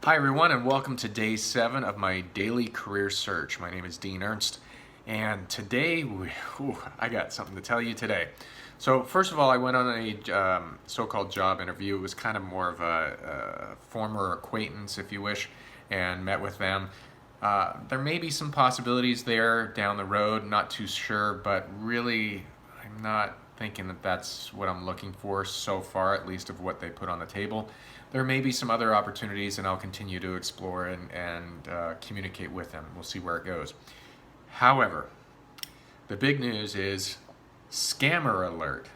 Hi everyone, and welcome to day 7 of my daily career search. My name is Dean Ernst, and today, I got something to tell you today. So first of all, I went on a so-called job interview. It was kind of more of a former acquaintance, if you wish, and met with them. There may be some possibilities there down the road, not too sure, but really I'm not thinking that that's what I'm looking for so far, at least of what they put on the table. There may be some other opportunities, and I'll continue to explore and communicate with them. We'll see where it goes. However, the big news is scammer alert.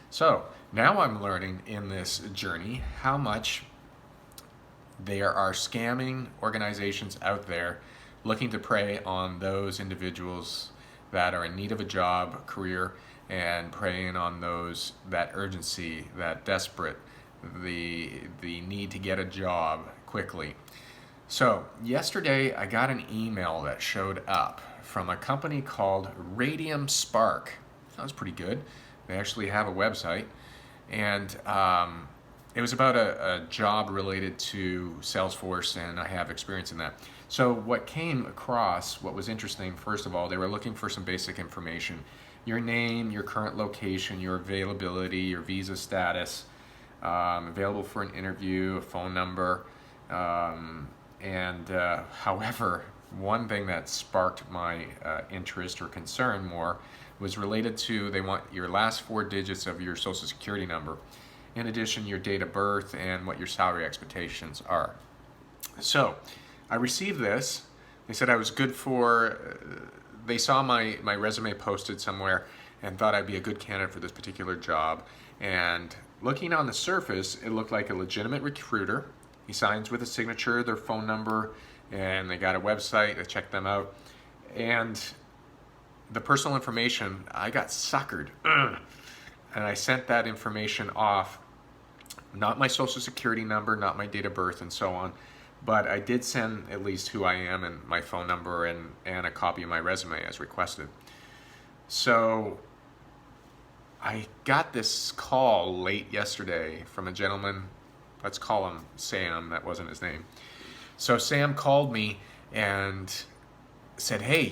So now I'm learning in this journey how much there are scamming organizations out there looking to prey on those individuals that are in need of a job, career, and preying on those, that urgency, that desperate, the need to get a job quickly. So yesterday I got an email that showed up from a company called RadiumSpark. Sounds pretty good. They actually have a website, and it was about a job related to Salesforce, and I have experience in that. So what came across, what was interesting, first of all, they were looking for some basic information. Your name, your current location, your availability, your visa status, available for an interview, a phone number, however, one thing that sparked my interest or concern more was related to, they want your last 4 digits of your social security number. In addition, your date of birth and what your salary expectations are. So I received this. They said I was good for, they saw my resume posted somewhere and thought I'd be a good candidate for this particular job. And looking on the surface, it looked like a legitimate recruiter. He signs with a signature, their phone number, and they got a website. I checked them out. And the personal information, I got suckered. And I sent that information off, not my social security number, not my date of birth, and so on, but I did send at least who I am and my phone number and a copy of my resume as requested. So I got this call late yesterday from a gentleman, let's call him Sam, that wasn't his name. So Sam called me and said, hey,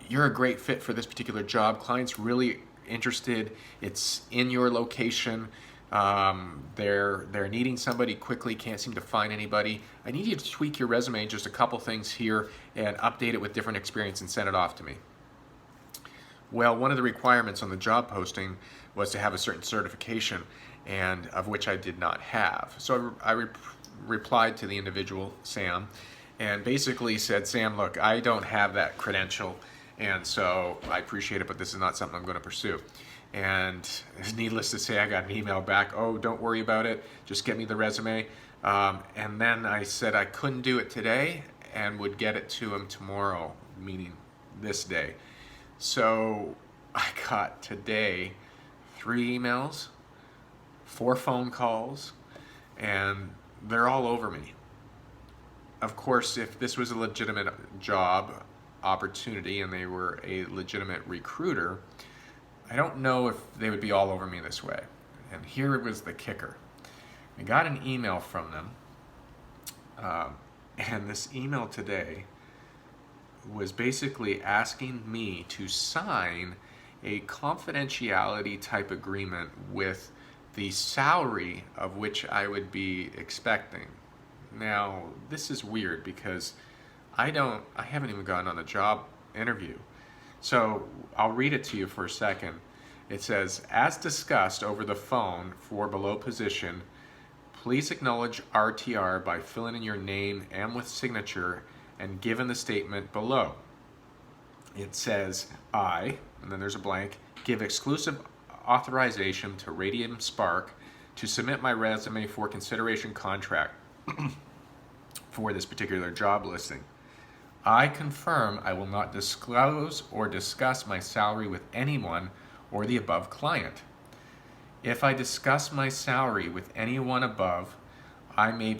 you're a great fit for this particular job. Client's really interested. It's in your location. They're needing somebody quickly, can't seem to find anybody. I need you to tweak your resume, just a couple things here, and update it with different experience and send it off to me. Well, one of the requirements on the job posting was to have a certain certification, and of which I did not have. So I replied to the individual, Sam, and basically said, Sam, look, I don't have that credential, and so I appreciate it, but this is not something I'm going to pursue. And needless to say, I got an email back, oh, don't worry about it, just get me the resume. And then I said I couldn't do it today and would get it to him tomorrow, meaning this day. So I got today 3 emails, 4 phone calls, and they're all over me. Of course, if this was a legitimate job opportunity and they were a legitimate recruiter, I don't know if they would be all over me this way. And here was the kicker. I got an email from them, and this email today was basically asking me to sign a confidentiality type agreement with the salary of which I would be expecting. Now, this is weird because I haven't even gotten on a job interview. So I'll read it to you for a second. It says, as discussed over the phone for below position, please acknowledge RTR by filling in your name and with signature and given the statement below. It says, I, and then there's a blank, give exclusive authorization to RadiumSpark to submit my resume for consideration contract for this particular job listing. I confirm I will not disclose or discuss my salary with anyone or the above client. If I discuss my salary with anyone above, I may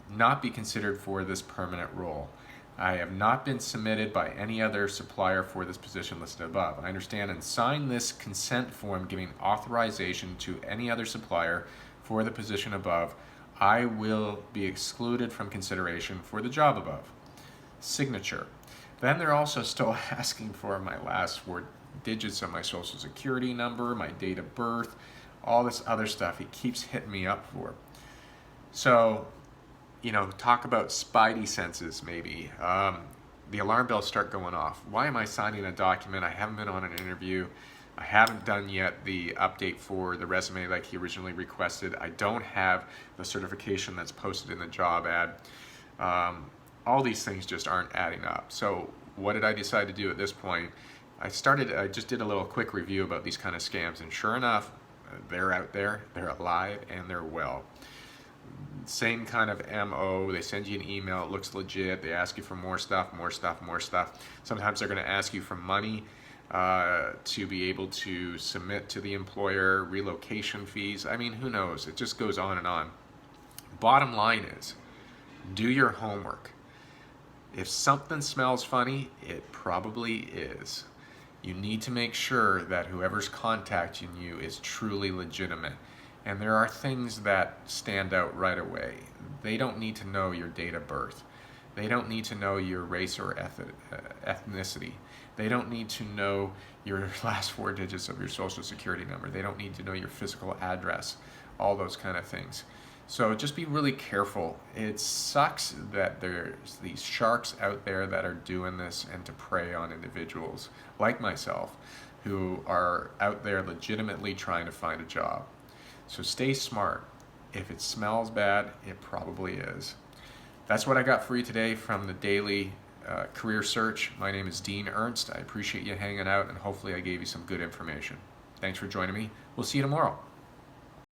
not be considered for this permanent role. I have not been submitted by any other supplier for this position listed above. I understand and sign this consent form giving authorization to any other supplier for the position above I will be excluded from consideration for the job above. Signature. Then they're also still asking for my last 4 digits of my social security number, my date of birth, all this other stuff he keeps hitting me up for. So, talk about spidey senses maybe. The alarm bells start going off. Why am I signing a document? I haven't been on an interview. I haven't done yet the update for the resume like he originally requested. I don't have the certification that's posted in the job ad. All these things just aren't adding up. So what did I decide to do at this point? I just did a little quick review about these kind of scams, and sure enough, they're out there, they're alive, and they're well. Same kind of MO. They send you an email, it looks legit, they ask you for more stuff, more stuff, more stuff. Sometimes they're going to ask you for money to be able to submit to the employer, relocation fees. I mean, who knows? It just goes on and on. Bottom line is, do your homework. If something smells funny, it probably is. You need to make sure that whoever's contacting you is truly legitimate. And there are things that stand out right away. They don't need to know your date of birth. They don't need to know your race or ethnicity. They don't need to know your last 4 digits of your social security number. They don't need to know your physical address, all those kind of things. So just be really careful. It sucks that there's these sharks out there that are doing this and to prey on individuals like myself who are out there legitimately trying to find a job. So stay smart. If it smells bad, it probably is. That's what I got for you today from the Daily Career Search. My name is Dean Ernst. I appreciate you hanging out, and hopefully I gave you some good information. Thanks for joining me. We'll see you tomorrow.